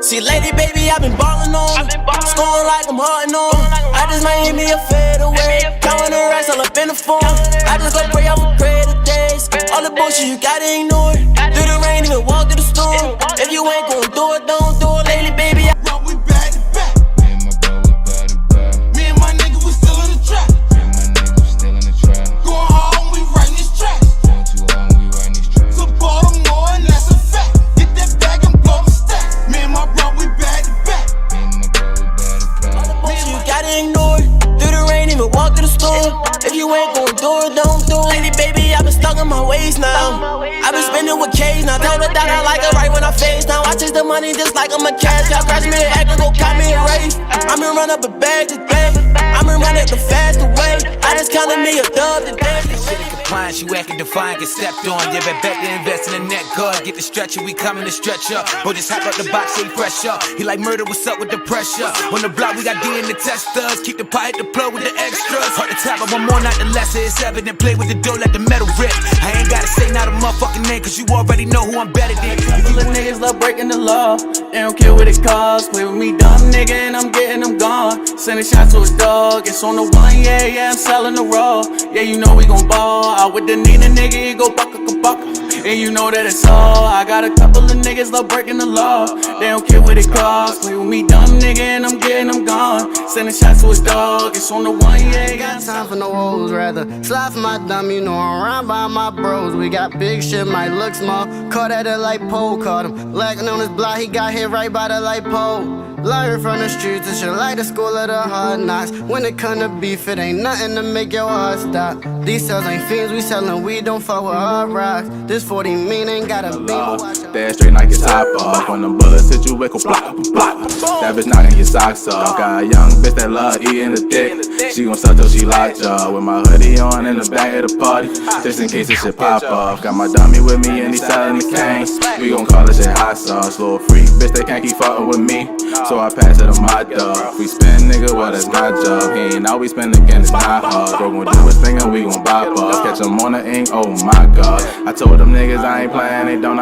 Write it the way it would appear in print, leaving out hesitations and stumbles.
See, lady, baby, I've been ballin' on. Scoring like I'm hard on. I just might hit me a fadeaway. Counting the racks all up in the phone. I just go pray off for greater days. All the bullshit you gotta ignore. Through the rain, even walk through the storm. If you ain't gon' do it, don't do it. Lately, baby, we back to back. Me and my bro, we back to back. Me and my nigga, we still in the trap. Me and my nigga, we still in the trap. Going hard, we writing these tracks. Going too hard, we writing these tracks. To Baltimore, and that's a fact. Get that bag and blow the stack. Me and my bro, we back to back. Me and my bro, we back to back. All the bullshit you gotta ignore. Through the rain, even walk through the storm. If you ain't gon' do it, don't do it. Lady, baby, I've been stuck in my ways now. I've been spending with K's now. Told her that I like her right when I face now. I chase the money just like I'm a cash cow. Crash me an act and go cop me a race. I'm gonna run up a bag today. I'm gonna run it the faster way. I just counted me a dub today. She acting defiant, get stepped on. Yeah, bet to invest in the net guard. Get the stretcher, we coming to stretch up. Bro, just hop out the box, so he fresh up. He like murder, what's up with the pressure? On the block, we got D in the testers. Keep the pie at the plug with the extras. Hard to tap, but one more, not the lesser. It's evident, play with the dough, let the metal rip. I ain't gotta say not a motherfucking name, cause you already know who I'm better than. Couple of niggas love breaking the law. They don't care what it costs. Play with me, dumb nigga, and I'm getting them gone. Sending shots to his dog. It's on the one, yeah, I'm selling the raw. Yeah, you know we gon' ball. Out with the Nina nigga, he go bucka. And you know that it's all. I got a couple of niggas love breaking the law. They don't care what it costs. Play with me, dumb nigga, and I'm getting them gone. Sending shots to his dog. It's on the one, yeah. Ain't got time for no hoes, rather slide for my dumb. You know I'm around by my bros. We got big shit, might look small. Caught at a light pole, caught him lacking on his block. He got hit right by the light pole. Learn from the streets, it's shit like the school of the hard knocks. When it come to beef, it ain't nothing to make your heart stop. These cells ain't fiends, we sellin' weed, don't fuck with hard rocks. This 40 mean ain't got a beam. Dead straight like your top off. When the bullets hit you, it go block. That bitch knocking your socks off. Got a young bitch that love eating the dick. She gon' suck till she locked jaw. With my hoodie on in the back of the party, just in case this shit pop off. Got my dummy with me and he selling the cane. We gon' call this shit hot sauce. Little freak bitch, they can't keep fucking with me, so I pass it on my dog. We spin, nigga, well that's my job. He ain't always spin again, it's not hard. Bro gon' do his thing and we gon' bop off. Catch him on the ink, oh my god. I told them niggas I ain't playing, they don't